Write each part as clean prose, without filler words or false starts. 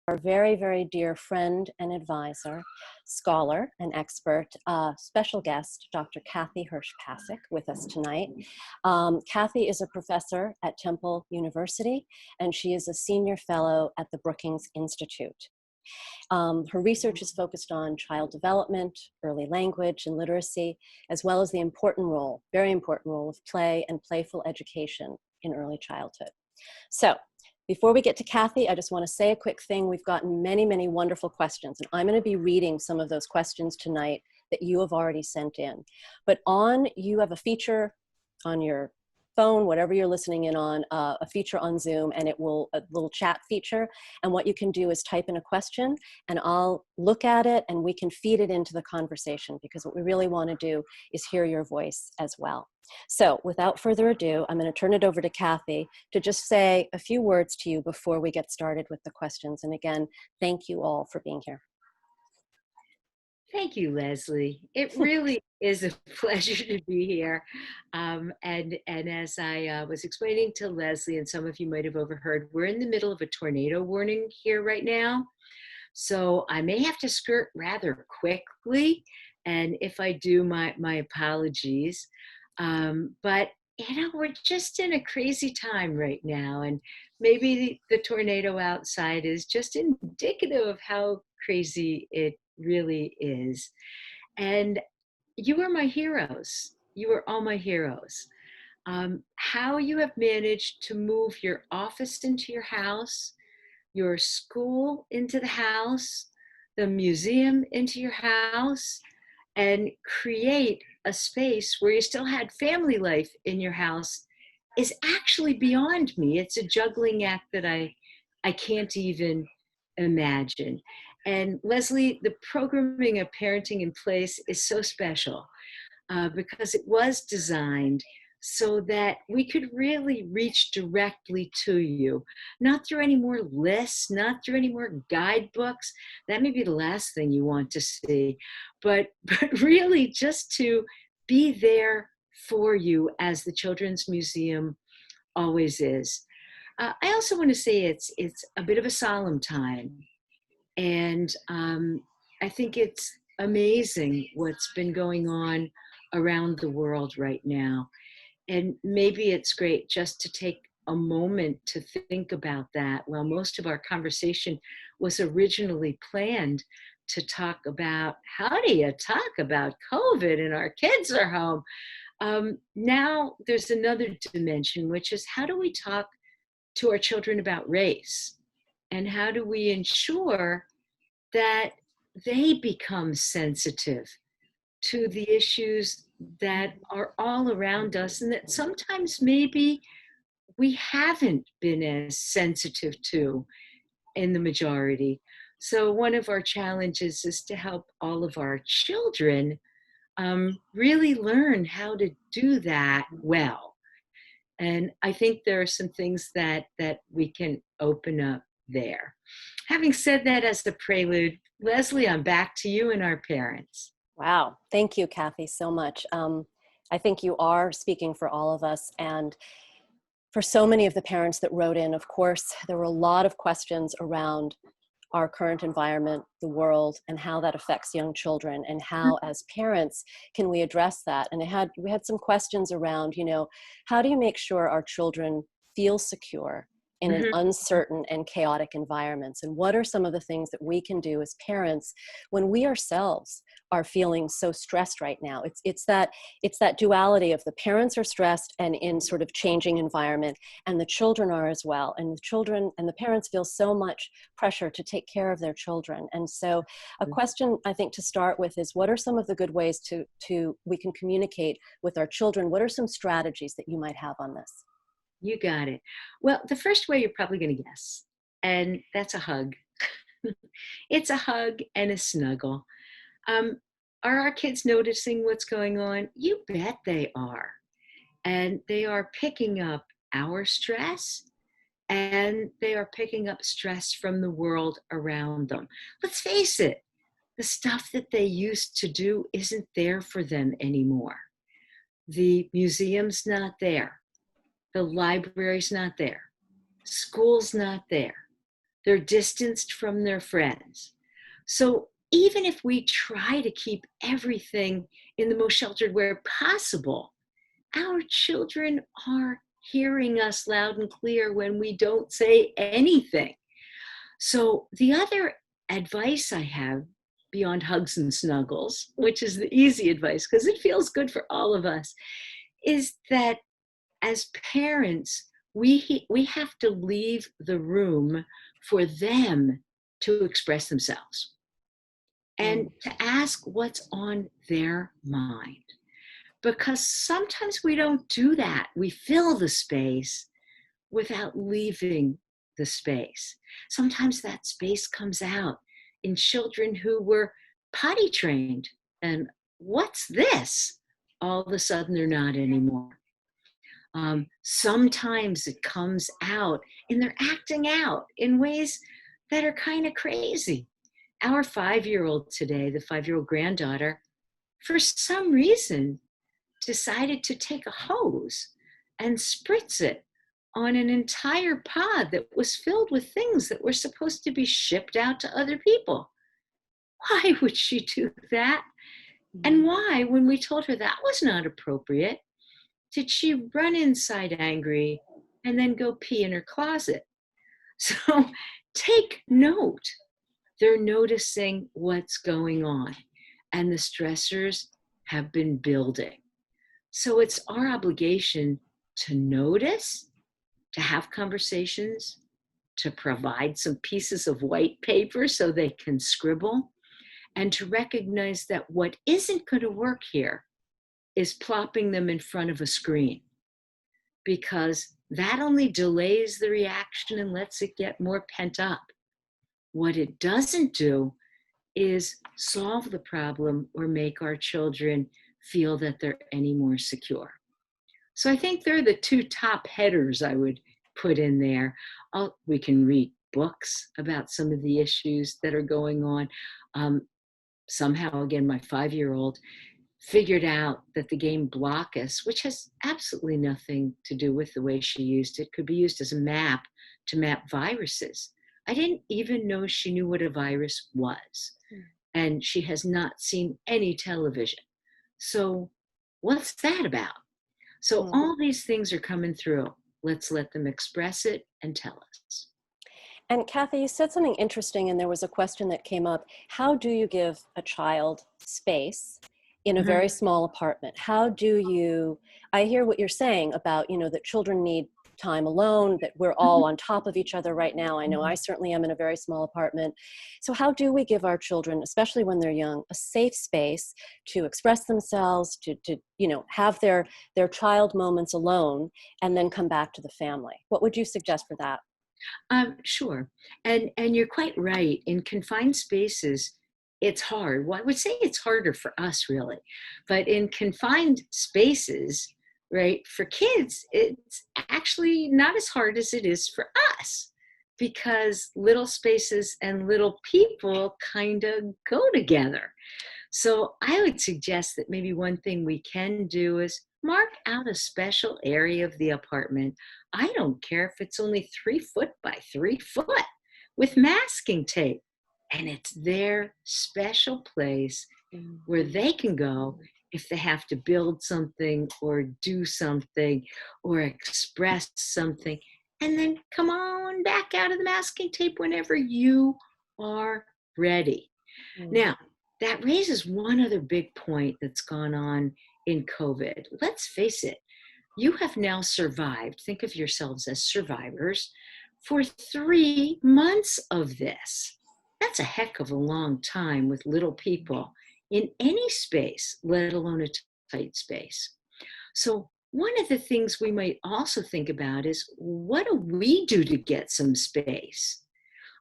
our very, very dear friend and advisor, scholar and expert, special guest, Dr. Kathy Hirsh-Pasek, with us tonight. Kathy is a professor at Temple University, and she is a senior fellow at the Brookings Institute. Her research is focused on child development, early language and literacy, as well as the important role, very important role of play and playful education in early childhood. So, before we get to Kathy, I just want to say a quick thing. We've gotten many, many wonderful questions, and I'm going to be reading some of those questions tonight that you have already sent in. But you have a feature on your phone, whatever you're listening in on, a feature on Zoom, and a little chat feature. And what you can do is type in a question, and I'll look at it, and we can feed it into the conversation, because what we really want to do is hear your voice as well. So without further ado, I'm going to turn it over to Kathy to just say a few words to you before we get started with the questions. And again, thank you all for being here. Thank you, Leslie. It really is a pleasure to be here. And as I was explaining to Leslie, and some of you might have overheard, we're in the middle of a tornado warning here right now. So I may have to skirt rather quickly. And if I do, my apologies. But we're just in a crazy time right now. And maybe the tornado outside is just indicative of how crazy it really is. And you are my heroes. You are all my heroes. How you have managed to move your office into your house, your school into the house, the museum into your house, and create a space where you still had family life in your house is actually beyond me. It's a juggling act that I can't even imagine. And Leslie, the programming of Parenting in Place is so special because it was designed so that we could really reach directly to you, not through any more lists, not through any more guidebooks. That may be the last thing you want to see, but really just to be there for you, as the Children's Museum always is. I also want to say it's a bit of a solemn time, and I think it's amazing what's been going on around the world right now. And maybe it's great just to take a moment to think about that. While most of our conversation was originally planned to talk about how do you talk about COVID and our kids are home. Now there's another dimension, which is how do we talk to our children about race? And how do we ensure that they become sensitive to the issues that are all around us, and that sometimes maybe we haven't been as sensitive to in the majority. So one of our challenges is to help all of our children really learn how to do that well. And I think there are some things that we can open up there. Having said that as the prelude, Leslie, I'm back to you and our parents. Wow. Thank you, Kathy, so much. I think you are speaking for all of us. And for so many of the parents that wrote in, of course, there were a lot of questions around our current environment, the world, and how that affects young children, and how, as parents, can we address that? And we had some questions around, how do you make sure our children feel secure in an uncertain and chaotic environments? And what are some of the things that we can do as parents when we ourselves are feeling so stressed right now? It's that duality of the parents are stressed and in sort of changing environment, and the children are as well. And the children and the parents feel so much pressure to take care of their children. And so a question I think to start with is, what are some of the good ways we can communicate with our children? What are some strategies that you might have on this? You got it. Well, the first way you're probably going to guess, and that's a hug. It's a hug and a snuggle. Are our kids noticing what's going on? You bet they are. And they are picking up our stress, and they are picking up stress from the world around them. Let's face it, the stuff that they used to do isn't there for them anymore. The museum's not there. The library's not there. School's not there. They're distanced from their friends. So even if we try to keep everything in the most sheltered way possible, our children are hearing us loud and clear when we don't say anything. So the other advice I have beyond hugs and snuggles, which is the easy advice because it feels good for all of us, is that as parents, we have to leave the room for them to express themselves and Mm. to ask what's on their mind. Because sometimes we don't do that. We fill the space without leaving the space. Sometimes that space comes out in children who were potty trained. And what's this? All of a sudden, they're not anymore. Sometimes it comes out and they're acting out in ways that are kind of crazy. Our 5-year-old today, the 5-year-old granddaughter, for some reason decided to take a hose and spritz it on an entire pod that was filled with things that were supposed to be shipped out to other people. Why would she do that? And why, when we told her that was not appropriate, did she run inside angry and then go pee in her closet? So take note. They're noticing what's going on, and the stressors have been building. So it's our obligation to notice, to have conversations, to provide some pieces of white paper so they can scribble, and to recognize that what isn't going to work here is plopping them in front of a screen, because that only delays the reaction and lets it get more pent up. What it doesn't do is solve the problem or make our children feel that they're any more secure. So I think they're the two top headers I would put in there. We can read books about some of the issues that are going on. Somehow, again, my 5-year-old figured out that the game Blockus, which has absolutely nothing to do with the way she used it, could be used as a map to map viruses. I didn't even know she knew what a virus was. And she has not seen any television. So what's that about? So all these things are coming through. Let's let them express it and tell us. And Kathy, you said something interesting, and there was a question that came up. How do you give a child space in a very small apartment? How do you, I hear what you're saying about, that children need time alone, that we're all on top of each other right now. I know I certainly am in a very small apartment. So how do we give our children, especially when they're young, a safe space to express themselves, to have their child moments alone, and then come back to the family? What would you suggest for that? Sure. And you're quite right. In confined spaces, it's hard. Well, I would say it's harder for us, really. But in confined spaces, right, for kids, it's actually not as hard as it is for us, because little spaces and little people kind of go together. So I would suggest that maybe one thing we can do is mark out a special area of the apartment. I don't care if it's only 3 foot by 3 foot with masking tape. And it's their special place where they can go if they have to build something or do something or express something. And then come on back out of the masking tape whenever you are ready. Now, that raises one other big point that's gone on in COVID. Let's face it, you have now survived, think of yourselves as survivors, for 3 months of this. That's a heck of a long time with little people in any space, let alone a tight space. So one of the things we might also think about is, what do we do to get some space?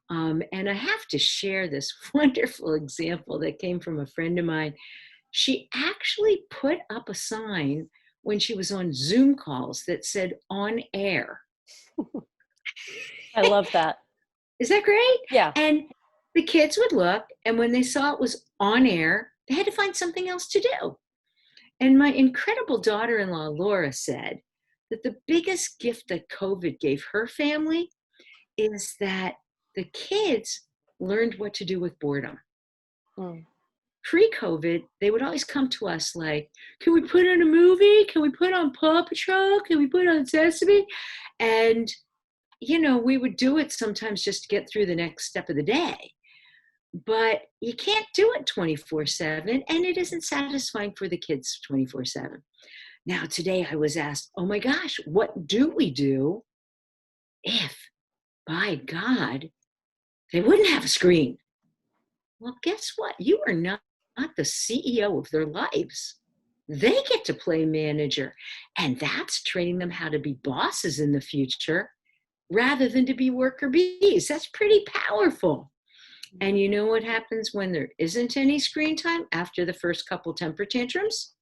And I have to share this wonderful example that came from a friend of mine. She actually put up a sign when she was on Zoom calls that said "on air." I love that. Is that great? Yeah. And the kids would look, and when they saw it was on air, they had to find something else to do. And my incredible daughter-in-law, Laura, said that the biggest gift that COVID gave her family is that the kids learned what to do with boredom. Mm. Pre-COVID, they would always come to us like, can we put on a movie? Can we put on Paw Patrol? Can we put on Sesame? And, we would do it sometimes just to get through the next step of the day. But you can't do it 24/7, and it isn't satisfying for the kids 24/7. Now, today I was asked, oh my gosh, what do we do if, by God, they wouldn't have a screen? Well, guess what? You are not the CEO of their lives. They get to play manager, and that's training them how to be bosses in the future rather than to be worker bees. That's pretty powerful. And you know what happens when there isn't any screen time after the first couple temper tantrums?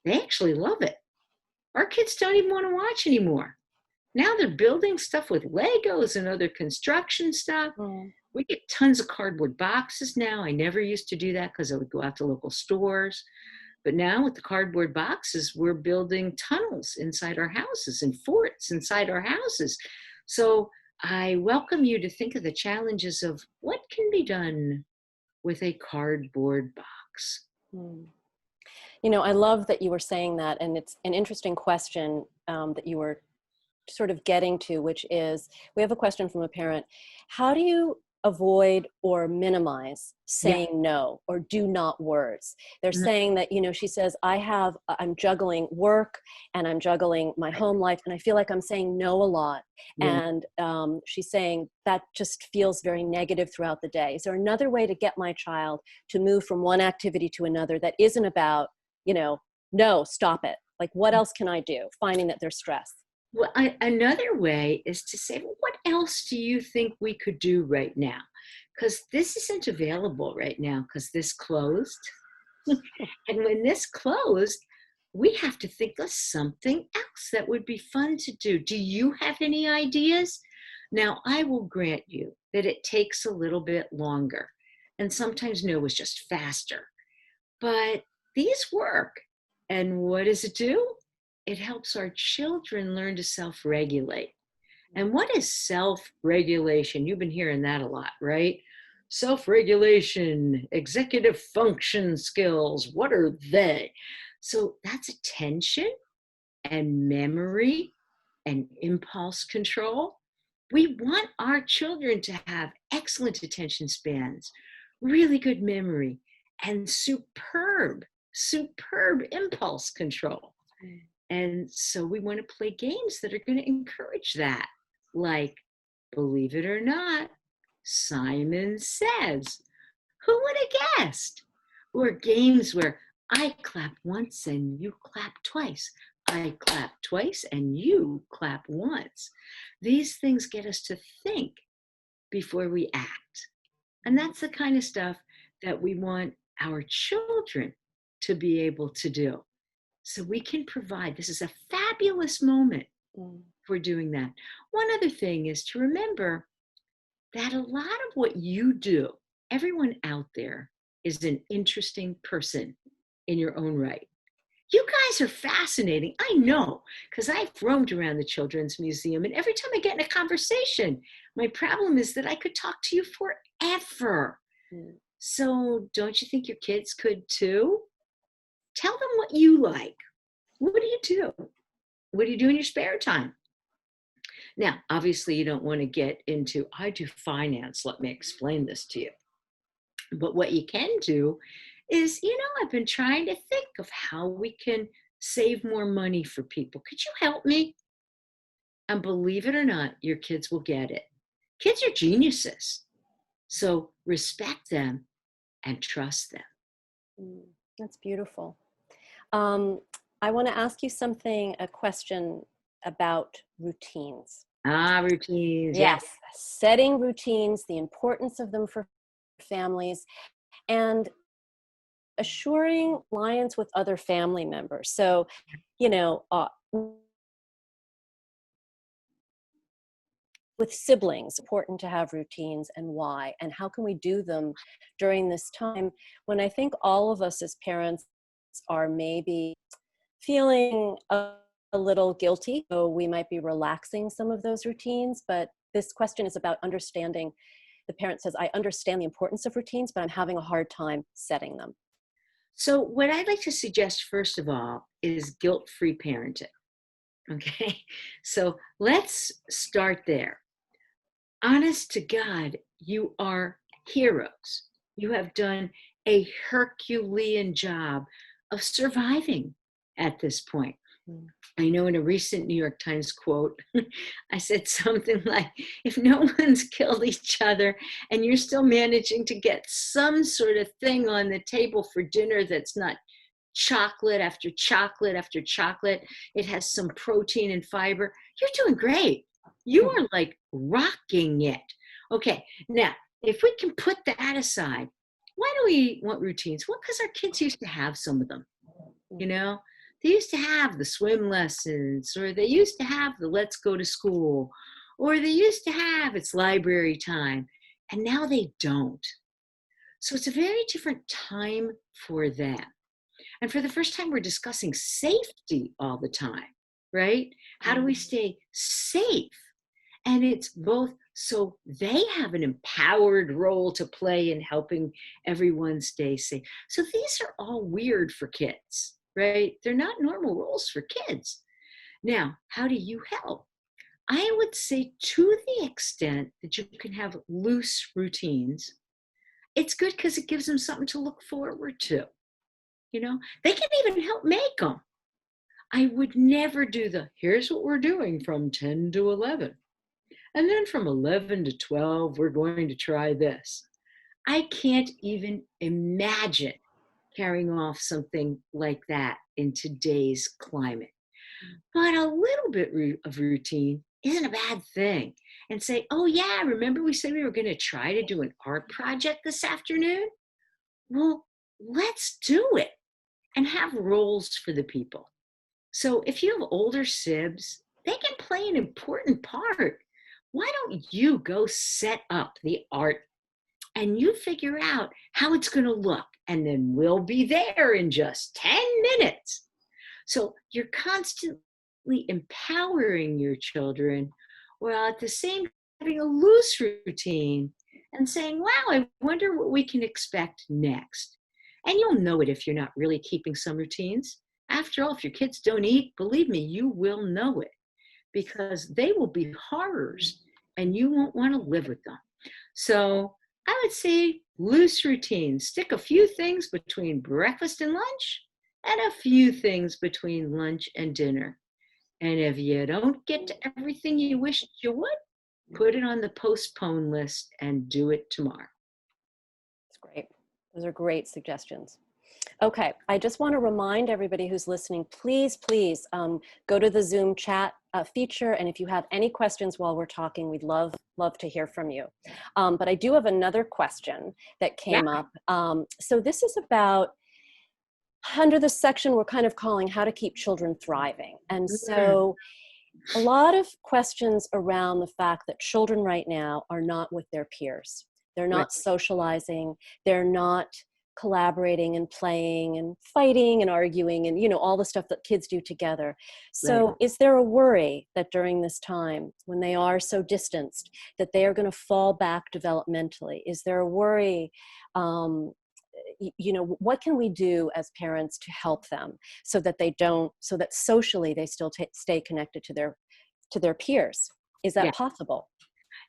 They actually love it. Our kids don't even want to watch anymore. Now they're building stuff with Legos and other construction stuff. Mm. We get tons of cardboard boxes now. I never used to do that because I would go out to local stores. But now with the cardboard boxes, we're building tunnels inside our houses and forts inside our houses. So I welcome you to think of the challenges of what can be done with a cardboard box. Mm. I love that you were saying that, and it's an interesting question that you were sort of getting to, which is, we have a question from a parent. How do you avoid or minimize Yeah. saying no or do not words? They're saying that, she says, I'm juggling work and I'm juggling my home life, and I feel like I'm saying no a lot. Yeah. And she's saying that just feels very negative throughout the day. Is there another way to get my child to move from one activity to another that isn't about, no, stop it? Like, what else can I do? Finding that they're stressed. Well, another way is to say, well, what else do you think we could do right now? Because this isn't available right now because this closed. And when this closed, we have to think of something else that would be fun to do. Do you have any ideas? Now, I will grant you that it takes a little bit longer. And sometimes no is just faster. But these work. And what does it do? It helps our children learn to self-regulate. And what is self-regulation? You've been hearing that a lot, right? Self-regulation, executive function skills, what are they? So that's attention and memory and impulse control. We want our children to have excellent attention spans, really good memory, and superb impulse control. And so we want to play games that are going to encourage that. Like, believe it or not, Simon Says. Who would have guessed? Or games where I clap once and you clap twice. I clap twice and you clap once. These things get us to think before we act. And that's the kind of stuff that we want our children to be able to do. So we can provide, this is a fabulous moment for doing that. One other thing is to remember that a lot of what you do, everyone out there is an interesting person in your own right. You guys are fascinating. I know, because I've roamed around the Children's Museum, and every time I get in a conversation, my problem is that I could talk to you forever. So don't you think your kids could too? Tell them what you like. What do you do? What do you do in your spare time? Now, obviously, you don't want to get into, I do finance. Let me explain this to you. But what you can do is, I've been trying to think of how we can save more money for people. Could you help me? And believe it or not, your kids will get it. Kids are geniuses. So respect them and trust them. That's beautiful. I want to ask you a question about routines. Routines. Yes, setting routines, the importance of them for families, and assuring alliance with other family members. So, with siblings, important to have routines, and why, and how can we do them during this time when I think all of us as parents are maybe feeling a little guilty. So we might be relaxing some of those routines, but this question is about understanding. The parent says, I understand the importance of routines, but I'm having a hard time setting them. So what I'd like to suggest, first of all, is guilt-free parenting. Okay. So let's start there. Honest to God, you are heroes. You have done a Herculean job of surviving at this point. I know in a recent New York Times quote, I said something like, if no one's killed each other and you're still managing to get some sort of thing on the table for dinner that's not chocolate after chocolate after chocolate, it has some protein and fiber, you're doing great. You are like rocking it. Okay, now, if we can put that aside, why do we want routines? Well, because our kids used to have some of them, you know? They used to have the swim lessons, or they used to have the let's go to school, or they used to have it's library time, and now they don't. So it's a very different time for them. And for the first time, we're discussing safety all the time, right? How do we stay safe? And it's both so they have an empowered role to play in helping everyone stay safe. So these are all weird for kids, right? They're not normal roles for kids. Now, how do you help? I would say to the extent that you can have loose routines, it's good because it gives them something to look forward to. You know, they can even help make them. I would never do here's what we're doing from 10 to 11. And then from 11 to 12, we're going to try this. I can't even imagine carrying off something like that in today's climate. But a little bit of routine isn't a bad thing. And say, oh yeah, remember we said we were going to try to do an art project this afternoon? Well, let's do it and have roles for the people. So if you have older sibs, they can play an important part. Why don't you go set up the art and you figure out how it's going to look, and then we'll be there in just 10 minutes. So you're constantly empowering your children while at the same time having a loose routine and saying, wow, I wonder what we can expect next. And you'll know it if you're not really keeping some routines. After all, if your kids don't eat, believe me, you will know it because they will be horrors and you won't want to live with them. So I would say loose routines. Stick a few things between breakfast and lunch and a few things between lunch and dinner. And if you don't get to everything you wished you would, put it on the postpone list and do it tomorrow. That's great. Those are great suggestions. Okay, I just want to remind everybody who's listening, please go to the Zoom chat feature, and if you have any questions while we're talking, we'd love to hear from you. But I do have another question that came up. So this is about, under the section we're kind of calling how to keep children thriving. And so a lot of questions around the fact that children right now are not with their peers. They're not socializing. They're not collaborating and playing and fighting and arguing and, you know, all the stuff that kids do together. So is there a worry that during this time when they are so distanced that they are going to fall back developmentally? Is there a worry, you know, what can we do as parents to help them so that they don't, so that socially they still stay connected to their peers? Is that possible?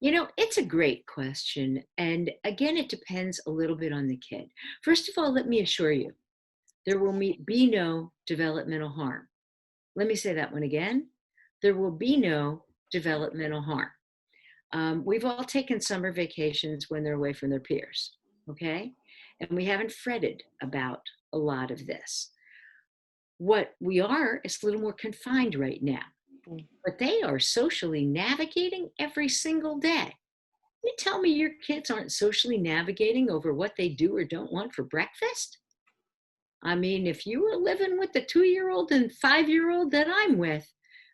You know, it's a great question. And again, it depends a little bit on the kid. First of all, let me assure you, there will be no developmental harm. Let me say that one again. There will be no developmental harm. We've all taken summer vacations when they're away from their peers, okay? And we haven't fretted about a lot of this. What we are is a little more confined right now. But they are socially navigating every single day. You tell me your kids aren't socially navigating over what they do or don't want for breakfast? I mean, if you were living with the 2-year-old and 5-year-old that I'm with,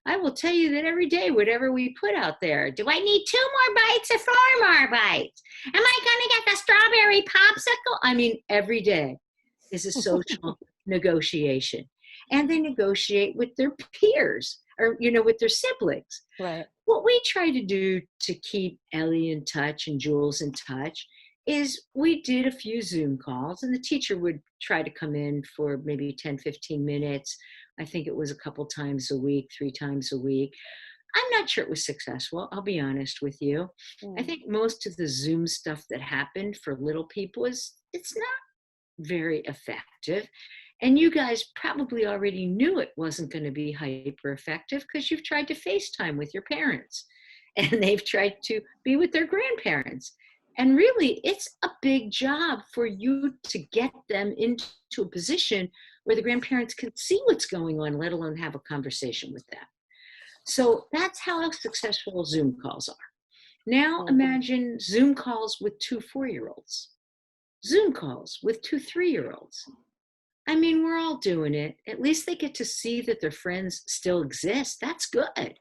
I will tell you that every day, whatever we put out there, do I need 2 more bites or 4 more bites? Am I going to get the strawberry popsicle? I mean, every day is a social negotiation. And they negotiate with their peers or, you know, with their siblings. Right. what we try to do to keep Ellie in touch and Jules in touch is we did a few Zoom calls, and the teacher would try to come in for maybe 10, 15 minutes. I think it was a couple times a week, 3 times a week. I'm not sure it was successful. I'll be honest with you. I Mm. think most of the Zoom stuff that happened for little people it's not very effective. And you guys probably already knew it wasn't going to be hyper effective because you've tried to FaceTime with your parents and they've tried to be with their grandparents. And really, it's a big job for you to get them into a position where the grandparents can see what's going on, let alone have a conversation with them. So that's how successful Zoom calls are. Now Mm. imagine Zoom calls with 2 4-year-olds, Zoom calls with 2 3-year-olds. I mean, we're all doing it. At least they get to see that their friends still exist. That's good.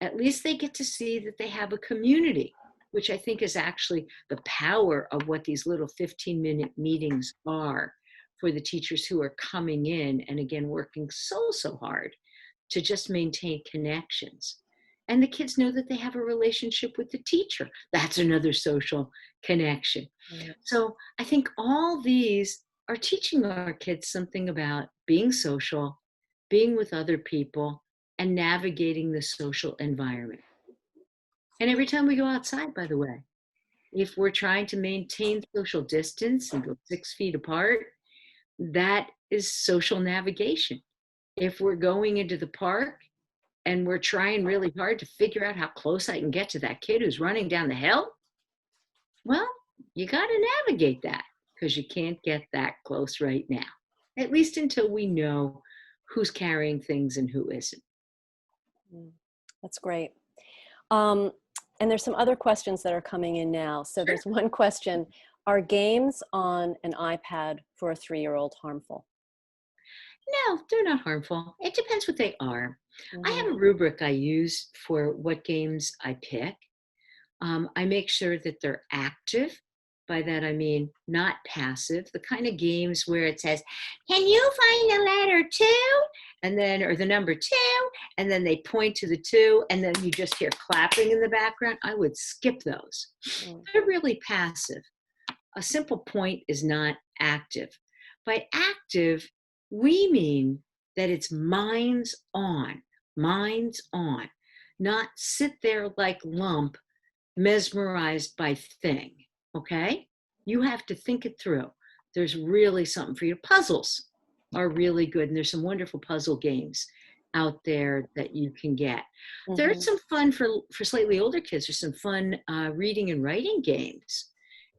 At least they get to see that they have a community, which I think is actually the power of what these little 15-minute meetings are for the teachers who are coming in and again working so hard to just maintain connections. And the kids know that they have a relationship with the teacher. That's another social connection. Right. So I think all these are teaching our kids something about being social, being with other people, and navigating the social environment. And every time we go outside, by the way, if we're trying to maintain social distance and go 6 feet apart, that is social navigation. If we're going into the park and we're trying really hard to figure out how close I can get to that kid who's running down the hill, well, you got to navigate that because you can't get that close right now, at least until we know who's carrying things and who isn't. Mm. That's great. Um, and there's some other questions that are coming in now. So Sure. there's one question: are games on an iPad for a 3-year-old harmful? No, they're not harmful. It depends what they are. I Mm-hmm. have a rubric I use for what games I pick. I make sure that they're active. By that, I mean not passive, the kind of games where it says, can you find the letter two? And then, or the number two, and then they point to the two, and then you just hear clapping in the background. I would skip those. Mm. They're really passive. A simple point is not active. By active, we mean that it's minds on, not sit there like lump mesmerized by thing, okay? You have to think it through. There's really something for you. Puzzles are really good, and there's some wonderful puzzle games out there that you can get. Mm-hmm. There's some fun for slightly older kids. There's some fun reading and writing games,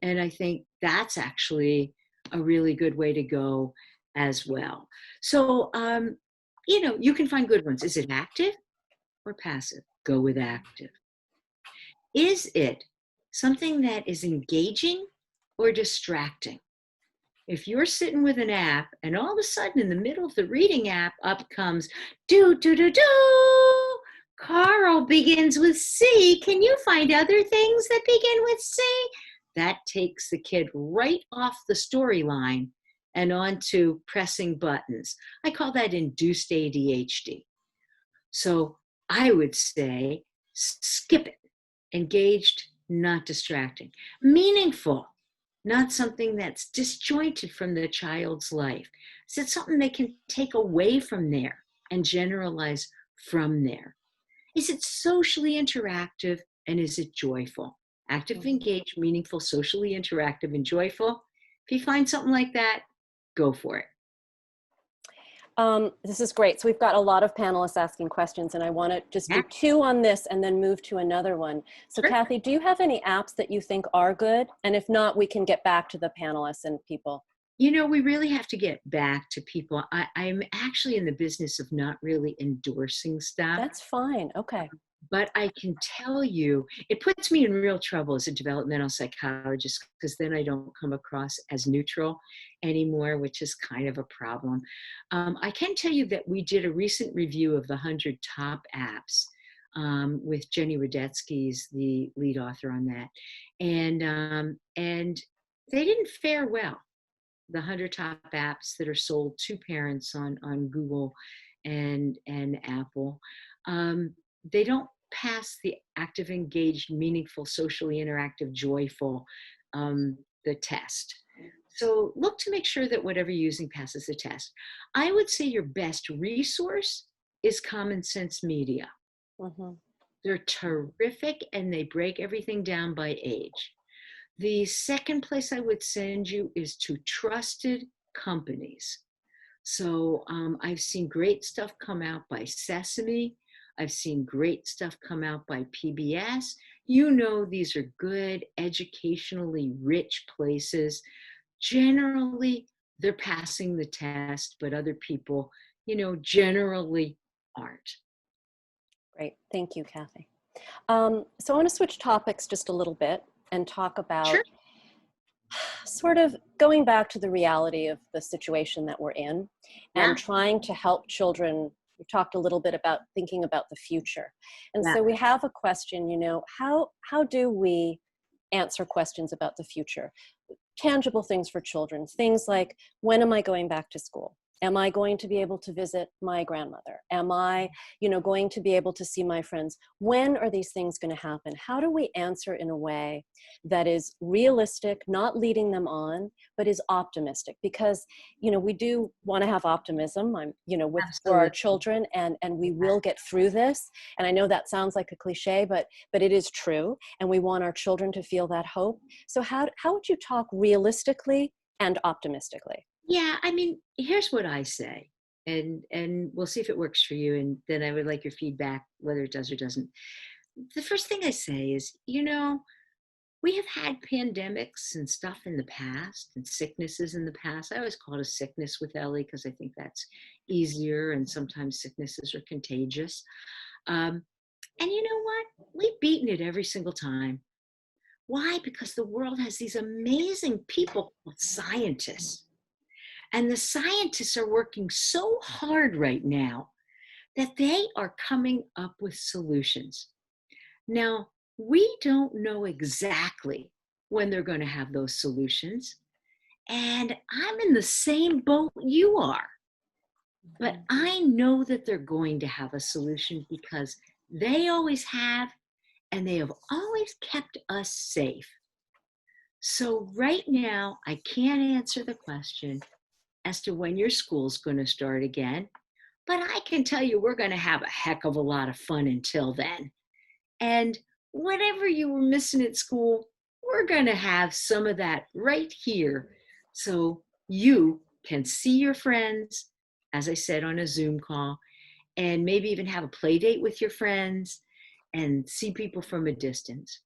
and I think that's actually a really good way to go as well. So, you can find good ones. Is it active or passive? Go with active. Is it something that is engaging or distracting? If you're sitting with an app and all of a sudden in the middle of the reading app up comes do do do do, Carl begins with C. Can you find other things that begin with C? That takes the kid right off the storyline and onto pressing buttons. I call that induced ADHD. So I would say skip it. Engaged, not distracting. Meaningful, not something that's disjointed from the child's life. Is it something they can take away from there and generalize from there? Is it socially interactive and is it joyful? Active, Mm-hmm. engaged, meaningful, socially interactive, and joyful. If you find something like that, go for it. This is great. So we've got a lot of panelists asking questions, and I want to just Yeah, do 2 on this and then move to another one. So sure. Kathy, do you have any apps that you think are good? And if not, we can get back to the panelists and people. We really have to get back to people. I'm actually in the business of not really endorsing stuff, That's fine. Okay. but I can tell you, it puts me in real trouble as a developmental psychologist because then I don't come across as neutral anymore, which is kind of a problem. I can tell you that we did a recent review of the 100 top apps with Jenny Radetzky's the lead author on that, and they didn't fare well. The 100 top apps that are sold to parents on Google and Apple, they don't pass the active, engaged, meaningful, socially interactive, joyful, the test. So look to make sure that whatever you're using passes the test. I would say your best resource is Common Sense Media. Mhm. They're terrific and they break everything down by age. The second place I would send you is to trusted companies. So I've seen great stuff come out by Sesame. I've seen great stuff come out by PBS. You know, these are good, educationally rich places. Generally, they're passing the test, but other people, generally aren't. Great. Thank you, Kathy. So I want to switch topics just a little bit and talk about Sure. sort of going back to the reality of the situation that we're in and Yeah. trying to help children. We talked a little bit about thinking about the future. And Yeah. so we have a question, how do we answer questions about the future? Tangible things for children, things like, when am I going back to school? Am I going to be able to visit my grandmother? Am I, going to be able to see my friends? When are these things going to happen? How do we answer in a way that is realistic, not leading them on, but is optimistic? Because, we do want to have optimism, for our Absolutely. children, and we will get through this. And I know that sounds like a cliche, but it is true. And we want our children to feel that hope. So how would you talk realistically and optimistically? Yeah, I mean, here's what I say, and we'll see if it works for you, and then I would like your feedback, whether it does or doesn't. The first thing I say is, we have had pandemics and stuff in the past and sicknesses in the past. I always call it a sickness with Ellie because I think that's easier, and sometimes sicknesses are contagious. Um, and you know what? We've beaten it every single time. Why? Because the world has these amazing people called scientists. And the scientists are working so hard right now that they are coming up with solutions. Now, we don't know exactly when they're going to have those solutions. And I'm in the same boat you are. But Mhm. I know that they're going to have a solution because they always have, and they have always kept us safe. So right now, I can't answer the question as to when your school's going to start again, but I can tell you we're going to have a heck of a lot of fun until then. And whatever you were missing at school, we're going to have some of that right here so you can see your friends, as I said, on a Zoom call, and maybe even have a play date with your friends and see people from a distance.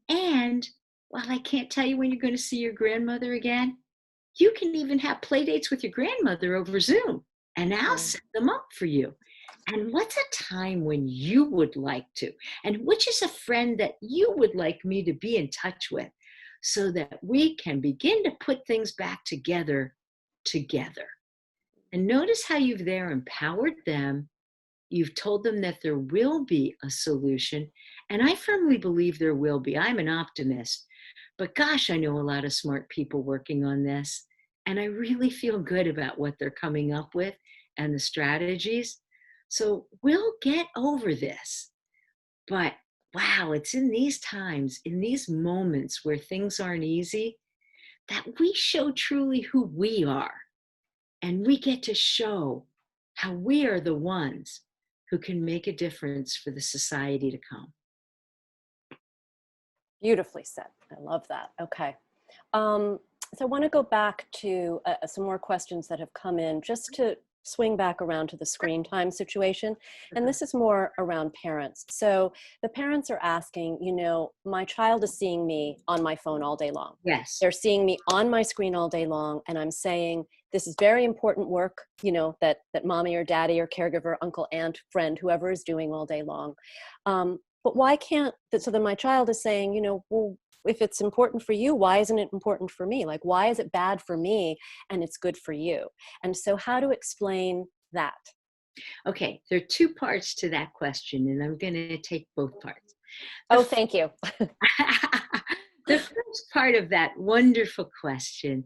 And while I can't tell you when you're going to see your grandmother again, you can even have play dates with your grandmother over Zoom, and I'll Mm. set them up for you. And what's a time when you would like to? And which is a friend that you would like me to be in touch with so that we can begin to put things back together. And notice how you've there empowered them. You've told them that there will be a solution. And I firmly believe there will be. I'm an optimist. But gosh, I know a lot of smart people working on this. And I really feel good about what they're coming up with and the strategies. So we'll get over this. But wow, it's in these times, in these moments where things aren't easy, that we show truly who we are. And we get to show how we are the ones who can make a difference for the society to come. Beautifully said. I love that. Okay. Um, so I want to go back to some more questions that have come in, just to swing back around to the screen time situation. And this is more around parents. So the parents are asking, my child is seeing me on my phone all day long. Yes. They're seeing me on my screen all day long. And I'm saying, this is very important work, that mommy or daddy or caregiver, uncle, aunt, friend, whoever is doing all day long. But why can't, so then my child is saying, well, if it's important for you, why isn't it important for me? Like, why is it bad for me and it's good for you? And so how to explain that? Okay, there are two parts to that question, and I'm going to take both parts. The, Oh, f- thank you. the first part of that wonderful question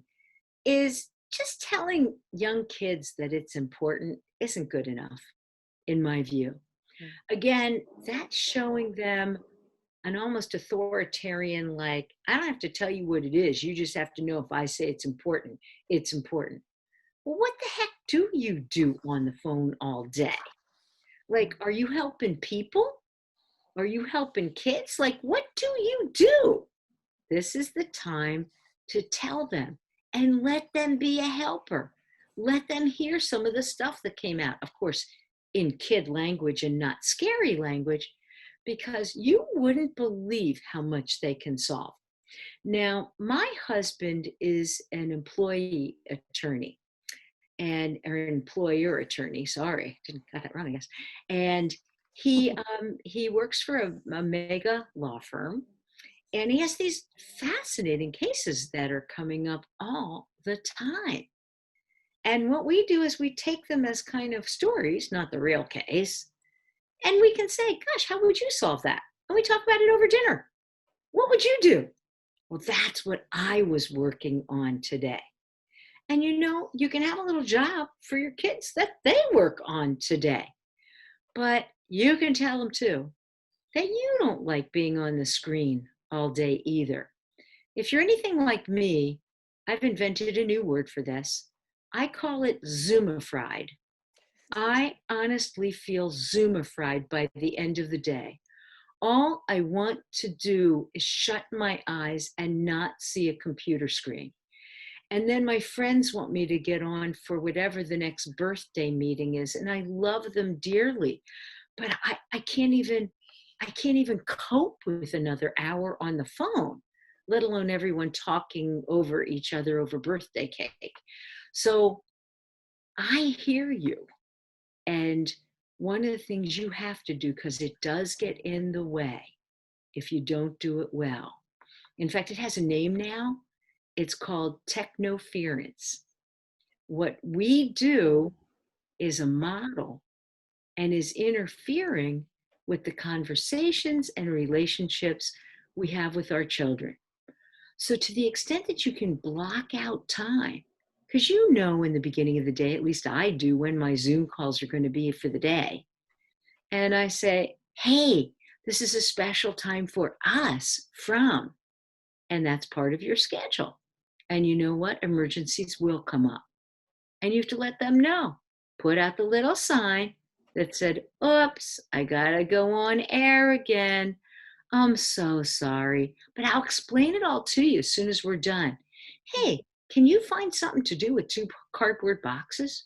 is just telling young kids that it's important isn't good enough, in my view. Again, that's showing them an almost authoritarian, like, I don't have to tell you what it is. You just have to know if I say it's important, it's important. Well, what the heck do you do on the phone all day? Like, are you helping people? Are you helping kids? Like, what do you do? This is the time to tell them and let them be a helper. Let them hear some of the stuff that came out, of course, in kid language and not scary language, because you wouldn't believe how much they can solve. Now, my husband is an employee attorney and or an employer attorney. Sorry, didn't got that wrong, I guess. And he works for a mega law firm, and he has these fascinating cases that are coming up all the time. And what we do is we take them as kind of stories, not the real case, and we can say, "Gosh, how would you solve that?" And we talk about it over dinner. What would you do? Well, that's what I was working on today. And you can have a little job for your kids that they work on today. But you can tell them too that you don't like being on the screen all day either. If you're anything like me, I've invented a new word for this. I call it Zoomified. I honestly feel Zoomified by the end of the day. All I want to do is shut my eyes and not see a computer screen. And then my friends want me to get on for whatever the next birthday meeting is, and I love them dearly. But I can't even cope with another hour on the phone, let alone everyone talking over each other over birthday cake. So I hear you. And one of the things you have to do, because it does get in the way if you don't do it well. In fact, it has a name now. It's called technoference. What we do is a model and is interfering with the conversations and relationships we have with our children. So, to the extent that you can block out time, because in the beginning of the day, at least I do, when my Zoom calls are going to be for the day. And I say, hey, this is a special time for us from, and that's part of your schedule. And you know what? Emergencies will come up. And you have to let them know. Put out the little sign that said, oops, I gotta go on air again. I'm so sorry, but I'll explain it all to you as soon as we're done. Hey, can you find something to do with 2 cardboard boxes?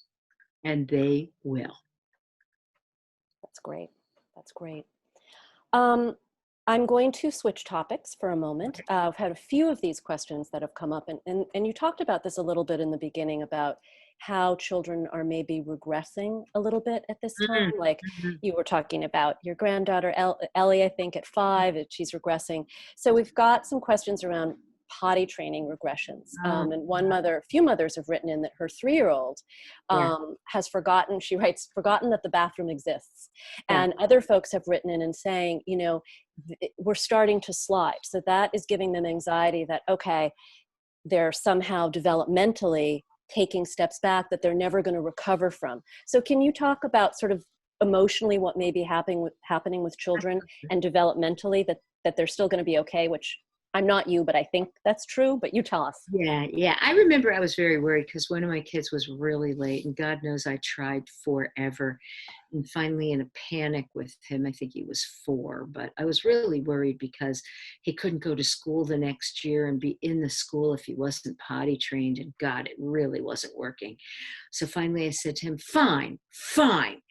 And they will. That's great. That's great. Um, I'm going to switch topics for a moment. I've had a few of these questions that have come up, and you talked about this a little bit in the beginning about how children are maybe regressing a little bit at this time. Like Mhm. you were talking about your granddaughter, Ellie, I think at 5, she's regressing. So we've got some questions around potty training regressions. Oh, And a few mothers have written in that her 3-year-old yeah, has forgotten, she writes, forgotten that the bathroom exists. yeah. And other folks have written in and saying, we're starting to slide. So that is giving them anxiety that, okay, they're somehow developmentally taking steps back that they're never going to recover from. So can you talk about sort of emotionally what may be happening with children and developmentally that they're still going to be okay, which I'm not you, but I think that's true, but you tell us. Yeah, yeah. I remember I was very worried because one of my kids was really late, and God knows I tried forever. And finally, in a panic with him, I think he was 4, but I was really worried because he couldn't go to school the next year and be in the school if he wasn't potty trained. And God, it really wasn't working. So finally, I said to him, fine, fine.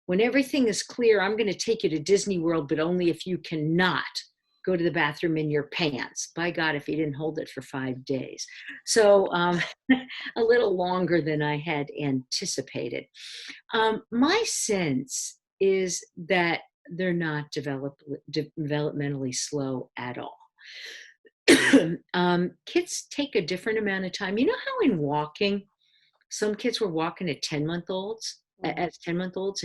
When everything is clear, I'm going to take you to Disney World, but only if you cannot go to the bathroom in your pants. By God, if he didn't hold it for 5 days. So a little longer than I had anticipated. My sense is that they're not developmentally slow at all. Kids take a different amount of time. You know how in walking, some kids were walking at 10-month-olds, as 10-month-olds,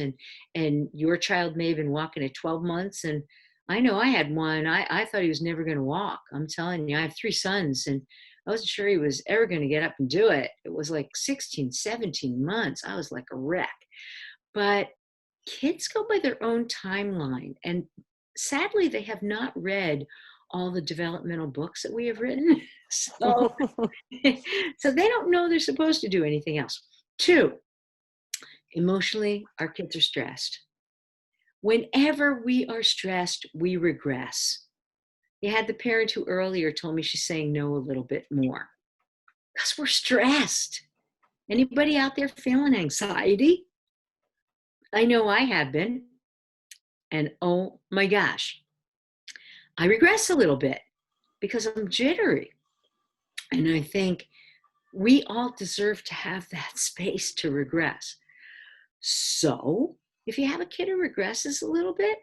and your child may have been walking at 12 months. And I know I had one, I thought he was never going to walk. I'm telling you, I have 3 sons, and I wasn't sure he was ever going to get up and do it. It was like 16, 17 months. I was like a wreck. But kids go by their own timeline. And sadly, they have not read all the developmental books that we have written. So, so they don't know they're supposed to do anything else. Two, emotionally, our kids are stressed. Whenever we are stressed, we regress. You had the parent who earlier told me she's saying no a little bit more because we're stressed. Anybody out there feeling anxiety? I know I have been. And oh my gosh, I regress a little bit because I'm jittery. And I think we all deserve to have that space to regress. So if you have a kid who regresses a little bit,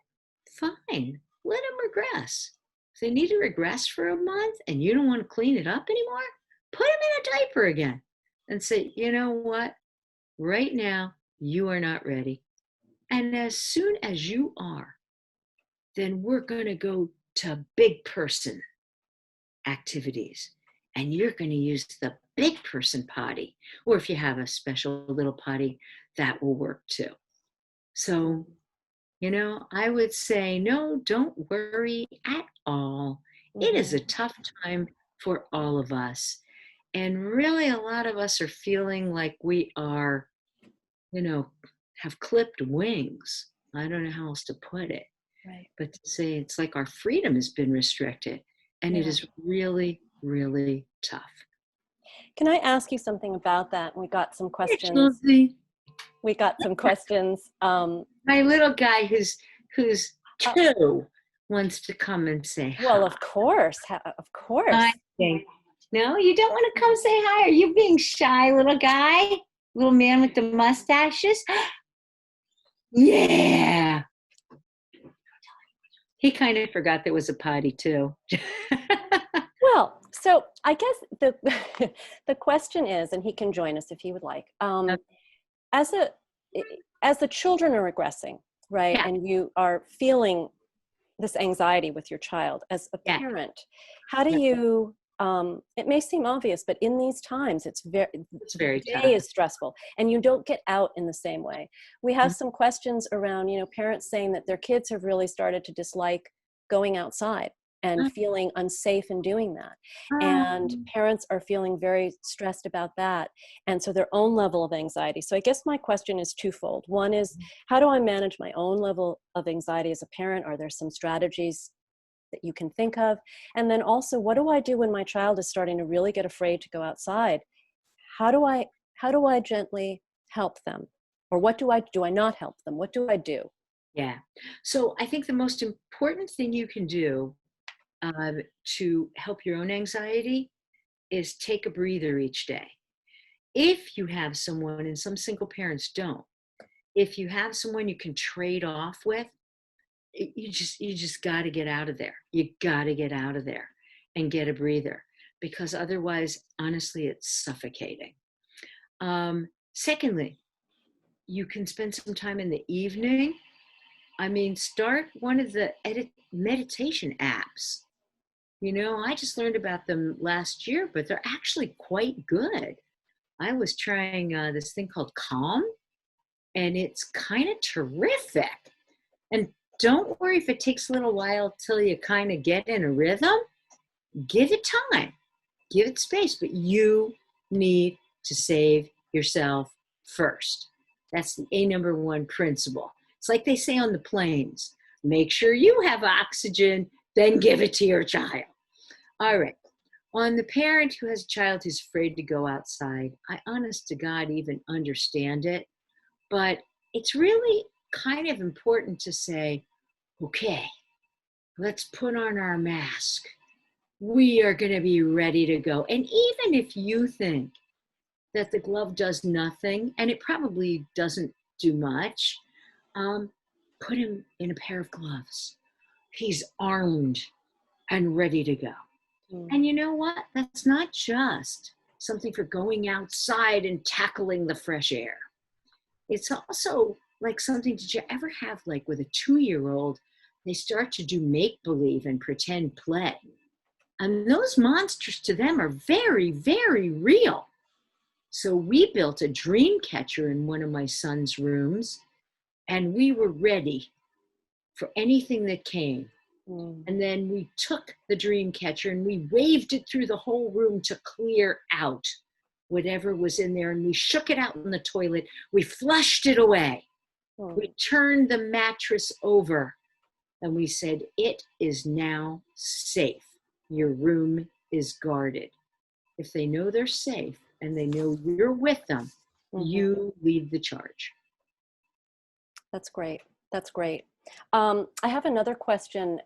fine, let them regress. If they need to regress for a month and you don't want to clean it up anymore, put them in a diaper again and say, you know what? Right now, you are not ready. And as soon as you are, then we're going to go to big person activities. And you're going to use the big person potty. Or if you have a special little potty, that will work too. So, I would say, no, don't worry at all. It is a tough time for all of us. And really, a lot of us are feeling like we are, have clipped wings. I don't know how else to put it. Right. But to say it's like our freedom has been restricted. And it is really, really tough. Can I ask you something about that? We got some questions. Chelsea. We got some questions. My little guy who's 2 wants to come and say hi. Well, of course. Of course. I think. No, you don't want to come say hi? Are you being shy, little guy? Little man with the mustaches? Yeah. He kind of forgot there was a potty too. Well, so I guess the question is, and he can join us if he would like, as the children are regressing, right? Yeah. And you are feeling this anxiety with your child as a parent, how do you, it may seem obvious, but in these times, it's very tough. Day is stressful and you don't get out in the same way. We have some questions around, parents saying that their kids have really started to dislike going outside and feeling unsafe in doing that. And parents are feeling very stressed about that. And so their own level of anxiety. So I guess my question is twofold. One is, how do I manage my own level of anxiety as a parent? Are there some strategies that you can think of? And then also, what do I do when my child is starting to really get afraid to go outside? How do I gently help them? Or what do I not help them? What do I do? Yeah. So I think the most important thing you can do to help your own anxiety is take a breather each day. If you have someone, and some single parents don't, if you have someone you can trade off with, you just got to get out of there. You got to get out of there and get a breather, because otherwise, honestly, it's suffocating. Secondly, you can spend some time in the evening. Start one of the meditation apps. I just learned about them last year, but they're actually quite good. I was trying this thing called Calm, and it's kind of terrific. And don't worry if it takes a little while till you kind of get in a rhythm. Give it time, give it space, but you need to save yourself first. That's the number one principle. It's like they say on the planes, make sure you have oxygen, then give it to your child. All right. On the parent who has a child who's afraid to go outside, I honest to God even understand it, but it's really kind of important to say, okay, let's put on our mask. We are going to be ready to go. And even if you think that the glove does nothing, and it probably doesn't do much, put him in a pair of gloves. He's armed and ready to go. And you know what? That's not just something for going outside and tackling the fresh air. It's also like something, did you ever have, like with a 2-year-old, they start to do make-believe and pretend play. And those monsters to them are very, very real. So we built a dream catcher in one of my son's rooms, and we were ready for anything that came. Mm. And then we took the dream catcher and we waved it through the whole room to clear out whatever was in there. And we shook it out in the toilet. We flushed it away. Mm. We turned the mattress over and we said, it is now safe. Your room is guarded. If they know they're safe and they know you're with them, you lead the charge. That's great. That's great. I have another question.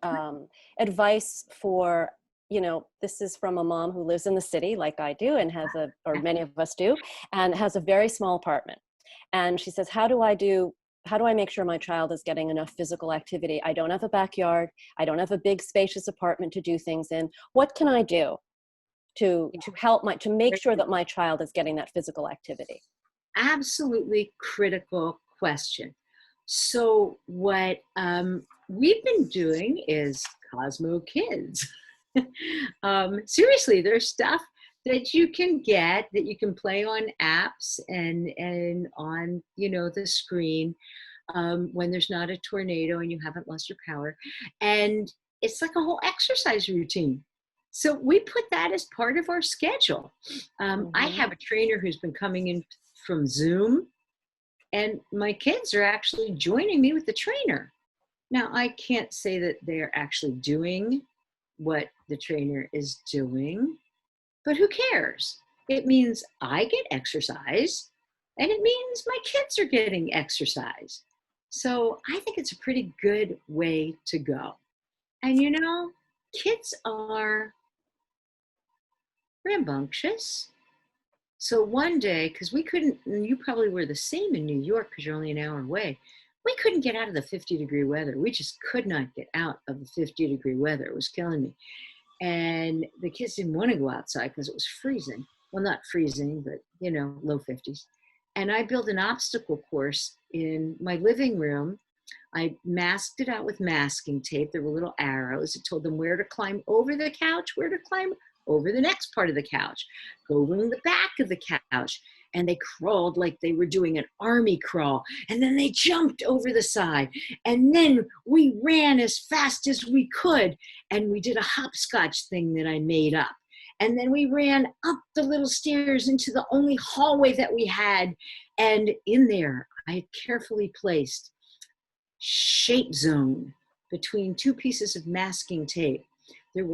Advice for, this is from a mom who lives in the city like I do and or many of us do, and has a very small apartment. And she says, how do I make sure my child is getting enough physical activity? I don't have a backyard. I don't have a big spacious apartment to do things in. What can I do to help to make sure that my child is getting that physical activity? Absolutely critical question. So what we've been doing is Cosmo Kids. Seriously, there's stuff that you can get, that you can play on apps and on, the screen when there's not a tornado and you haven't lost your power. And it's like a whole exercise routine. So we put that as part of our schedule. I have a trainer who's been coming in from Zoom, and my kids are actually joining me with the trainer. Now, I can't say that they're actually doing what the trainer is doing, but who cares? It means I get exercise, and it means my kids are getting exercise. So I think it's a pretty good way to go. And kids are rambunctious. So one day, because we couldn't, and you probably were the same in New York because you're only an hour away, we couldn't get out of the 50-degree weather. We just could not get out of the 50-degree weather. It was killing me. And the kids didn't want to go outside because it was freezing. Well, not freezing, but, low 50s. And I built an obstacle course in my living room. I masked it out with masking tape. There were little arrows. It told them where to climb over the couch, where to climb over the next part of the couch, go in the back of the couch. And they crawled like they were doing an army crawl. And then they jumped over the side. And then we ran as fast as we could. And we did a hopscotch thing that I made up. And then we ran up the little stairs into the only hallway that we had. And in there, I had carefully placed shape zone between two pieces of masking tape. There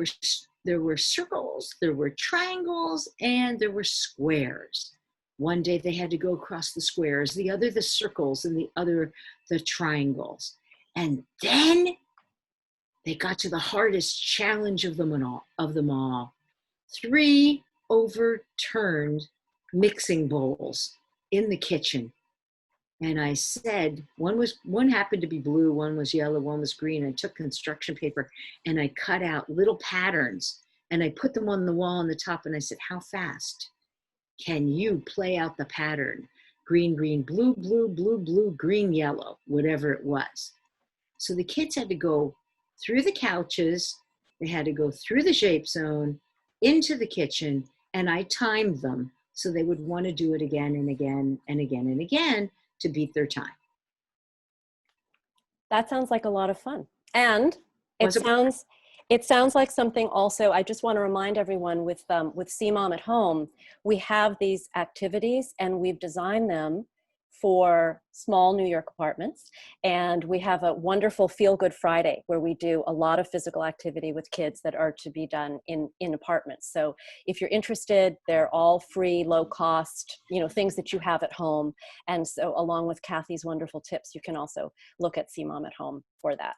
were circles, there were triangles, and there were squares. One day they had to go across the squares, the other the circles, and the other the triangles. And then they got to the hardest challenge of them all. 3 overturned mixing bowls in the kitchen. And I said, one happened to be blue, one was yellow, one was green. I took construction paper and I cut out little patterns and I put them on the wall on the top. And I said, how fast can you play out the pattern? Green, green, blue, blue, blue, blue, green, yellow, whatever it was. So the kids had to go through the couches. They had to go through the shape zone into the kitchen. And I timed them so they would want to do it again and again and again and again to beat their time. That sounds like a lot of fun. And it sounds like something also, I just want to remind everyone with CMOM at Home, we have these activities and we've designed them for small New York apartments. And we have a wonderful Feel Good Friday where we do a lot of physical activity with kids that are to be done in apartments. So if you're interested, they're all free, low cost, things that you have at home. And so along with Kathy's wonderful tips, you can also look at CMOM at Home for that.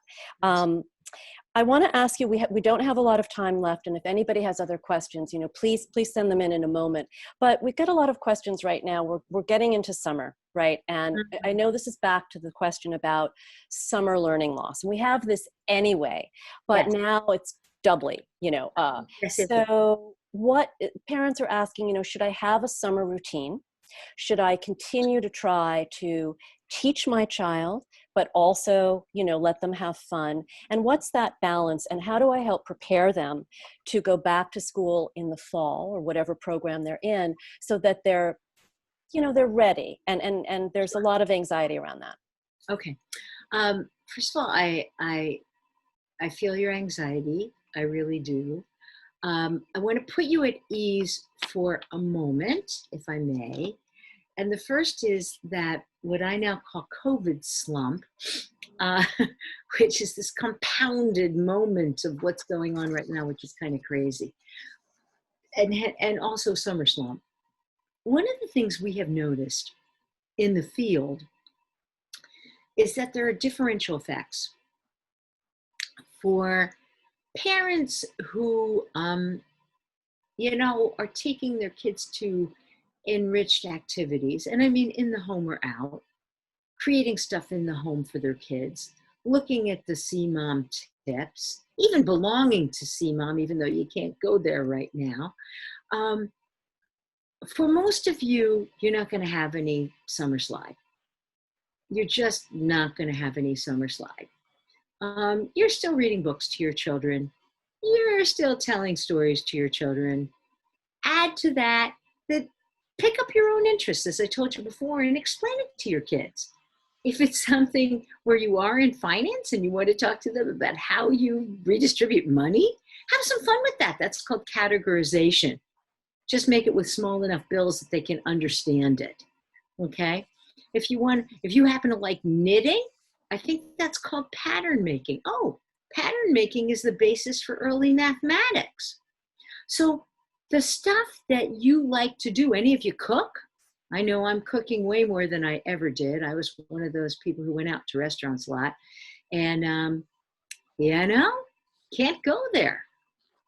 I want to ask you, we don't have a lot of time left, and if anybody has other questions, please send them in a moment. But we've got a lot of questions right now. We're getting into summer, right? And I know this is back to the question about summer learning loss. And we have this anyway, but now it's doubly, So what parents are asking, should I have a summer routine? Should I continue to try to teach my child, but also, let them have fun? And what's that balance? And how do I help prepare them to go back to school in the fall or whatever program they're in so that they're ready? And there's a lot of anxiety around that. Okay. First of all, I feel your anxiety. I really do. I want to put you at ease for a moment, if I may. And the first is that what I now call COVID slump, uh, which is this compounded moment of what's going on right now, which is kind of crazy, and also summer slump. One of the things we have noticed in the field is that there are differential effects for parents who, are taking their kids to enriched activities. And I mean, in the home or out, creating stuff in the home for their kids, looking at the CMOM tips, even belonging to CMOM, even though you can't go there right now. For most of you, you're not going to have any summer slide. You're just not going to have any summer slide. You're still reading books to your children. You're still telling stories to your children. Add to that, pick up your own interests, as I told you before, and explain it to your kids. If it's something where you are in finance and you want to talk to them about how you redistribute money, have some fun with that. That's called categorization. Just make it with small enough bills that they can understand it. Okay? If you happen to like knitting, I think that's called pattern making. Oh, pattern making is the basis for early mathematics. So the stuff that you like to do, any of you cook? I know I'm cooking way more than I ever did. I was one of those people who went out to restaurants a lot. And, can't go there.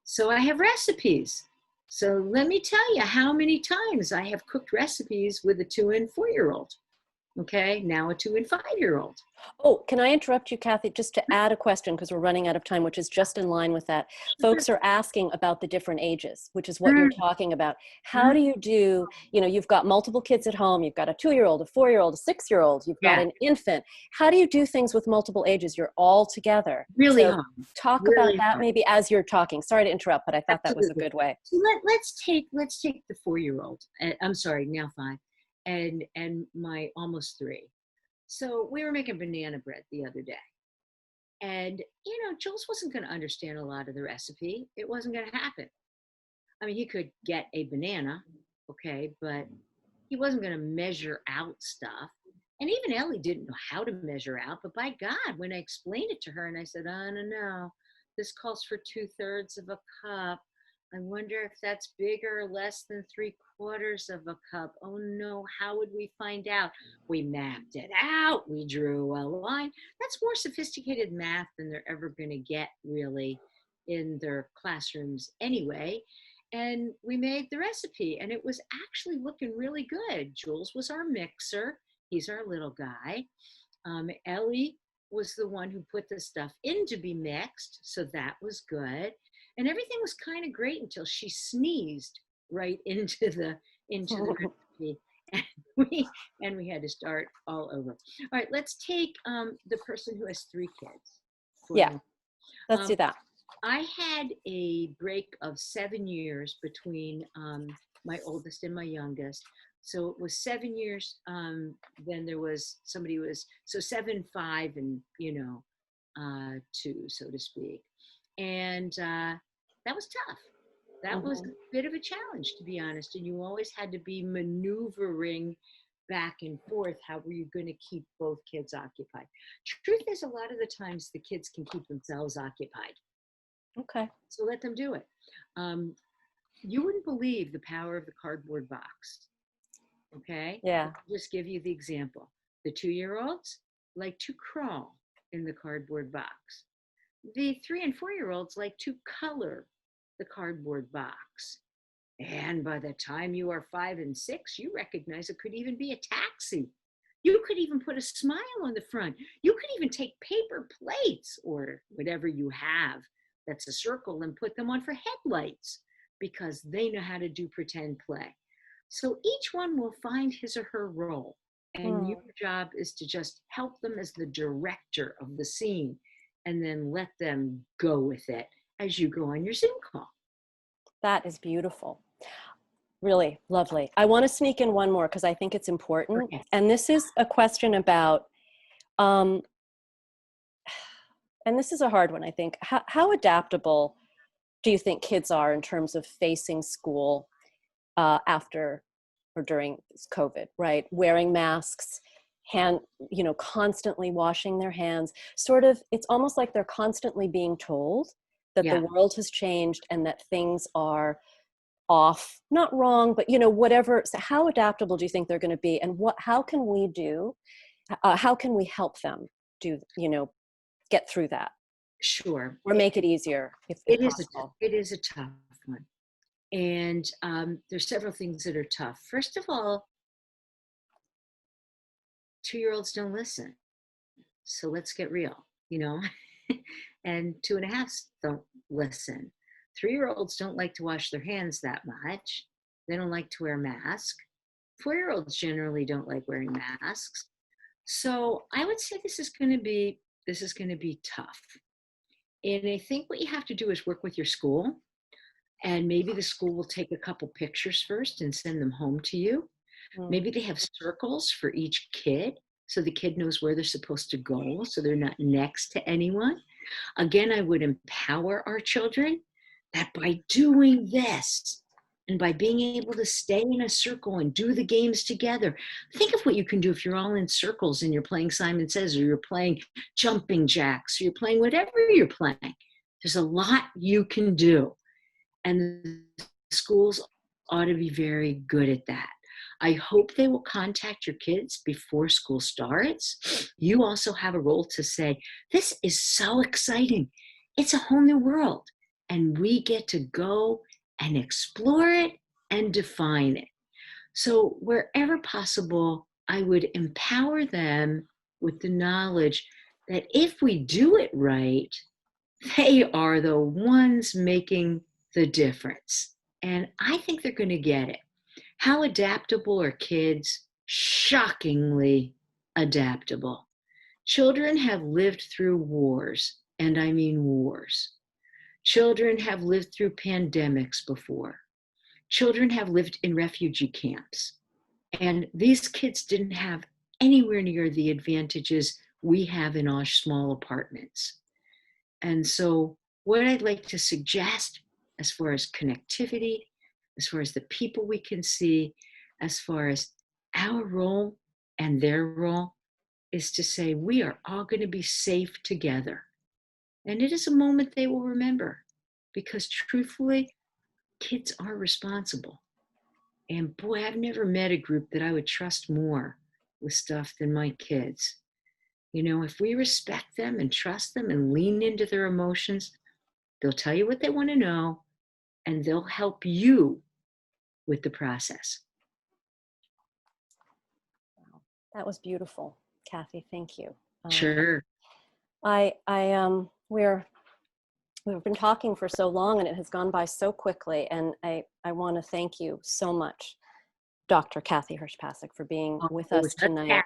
So I have recipes. So let me tell you how many times I have cooked recipes with a 2 and 4-year-old. Okay, now a 2 and 5-year-old. Oh, can I interrupt you, Kathy, just to add a question because we're running out of time, which is just in line with that. Folks are asking about the different ages, which is what you're talking about. How do you do, you've got multiple kids at home, you've got a 2-year-old, a 4-year-old, a 6-year-old, you've got an infant. How do you do things with multiple ages? You're all together. Really so hard. Talk really about that hard. maybe as you're talking. Sorry to interrupt, but I thought Absolutely. that was a good way. So let's take the 4-year-old. I'm sorry, now 5, and my almost 3. So we were making banana bread the other day. And, Jules wasn't going to understand a lot of the recipe. It wasn't going to happen. I mean, he could get a banana, okay, but he wasn't going to measure out stuff. And even Ellie didn't know how to measure out. But by God, when I explained it to her and I said, oh, no, this calls for 2/3 of a cup. I wonder if that's bigger or less than 3/4 of a cup. Oh no, how would we find out? We mapped it out. We drew a line. That's more sophisticated math than they're ever going to get really in their classrooms anyway. And we made the recipe and it was actually looking really good. Jules was our mixer. He's our little guy. Ellie was the one who put the stuff in to be mixed. So that was good. And everything was kind of great until she sneezed right into the recipe, and we had to start all over. All right, let's take the person who has 3 kids. Yeah, let's do that. I had a break of 7 years between my oldest and my youngest. So it was 7 years. Then there was somebody who was, so 7, 5, and 2, so to speak. And that was tough. That was a bit of a challenge, to be honest. And you always had to be maneuvering back and forth. How were you going to keep both kids occupied? Truth is, a lot of the times the kids can keep themselves occupied. Okay. So let them do it. You wouldn't believe the power of the cardboard box. Okay? Yeah. I'll just give you the example. The 2-year-olds like to crawl in the cardboard box. The 3 and 4-year-olds like to color the cardboard box. And by the time you are 5 and 6, you recognize it could even be a taxi. You could even put a smile on the front. You could even take paper plates or whatever you have that's a circle and put them on for headlights because they know how to do pretend play. So each one will find his or her role. And your job is to just help them as the director of the scene and then let them go with it as you go on your Zoom call. That is beautiful. Really lovely. I want to sneak in one more because I think it's important. Okay. And this is a question about Um, and this is a hard one, I think. How adaptable do you think kids are in terms of facing school after or during COVID, right? Wearing masks, hand, constantly washing their hands. Sort of, it's almost like they're constantly being told that the Yeah, world has changed and that things are off, not wrong, but whatever. So how adaptable do you think they're going to be, and how can we do? How can we help them do? Get through that, sure. or make it easier if It is possible. it is a tough one, and there's several things that are tough. First of all, 2-year-olds don't listen, so let's get real, and 2.5s don't listen. 3-year-olds don't like to wash their hands that much. They don't like to wear masks. 4-year-olds generally don't like wearing masks. So I would say this is going to be tough. And I think what you have to do is work with your school, and maybe the school will take a couple pictures first and send them home to you. Mm. Maybe they have circles for each kid so the kid knows where they're supposed to go so they're not next to anyone. Again, I would empower our children that by doing this and by being able to stay in a circle and do the games together, think of what you can do if you're all in circles and you're playing Simon Says, or you're playing jumping jacks, or you're playing whatever you're playing. There's a lot you can do. And schools ought to be very good at that. I hope they will contact your kids before school starts. You also have a role to say, this is so exciting. It's a whole new world. And we get to go and explore it and define it. So, wherever possible, I would empower them with the knowledge that if we do it right, they are the ones making the difference. And I think they're going to get it. How adaptable are kids? Shockingly adaptable. Children have lived through wars, and I mean wars. Children have lived through pandemics before. Children have lived in refugee camps. And these kids didn't have anywhere near the advantages we have in our small apartments. And so, what I'd like to suggest, as far as connectivity, as far as the people we can see, as far as our role and their role, is to say we are all going to be safe together. And it is a moment they will remember, because truthfully, kids are responsible. And boy, I've never met a group that I would trust more with stuff than my kids. If we respect them and trust them and lean into their emotions, they'll tell you what they want to know, and they'll help you with the process. That was beautiful, Kathy. Thank you. Sure. We've been talking for so long, and it has gone by so quickly. And I want to thank you so much, Dr. Kathy Hirsh-Pasek, for being with us tonight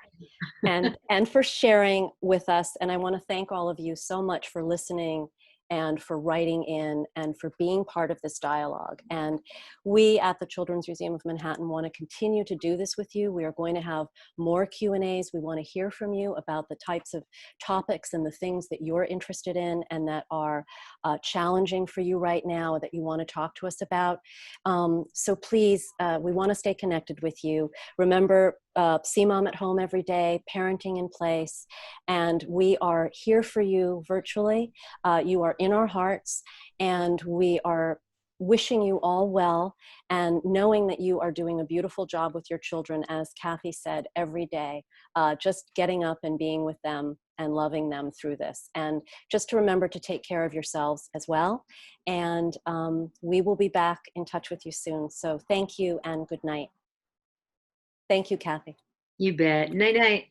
and for sharing with us. And I want to thank all of you so much for listening and for writing in and for being part of this dialogue. And we at the Children's Museum of Manhattan want to continue to do this with you. We are going to have more Q&As. We want to hear from you about the types of topics and the things that you're interested in and that are challenging for you right now, that you want to talk to us about. So please, we want to stay connected with you. Remember, see Mom at home every day, parenting in place, and we are here for you virtually. You are in our hearts, and we are wishing you all well, and knowing that you are doing a beautiful job with your children, as Kathy said, every day, just getting up and being with them and loving them through this. And just to remember to take care of yourselves as well. And we will be back in touch with you soon. So thank you and good night. Thank you, Kathy. You bet. Night night.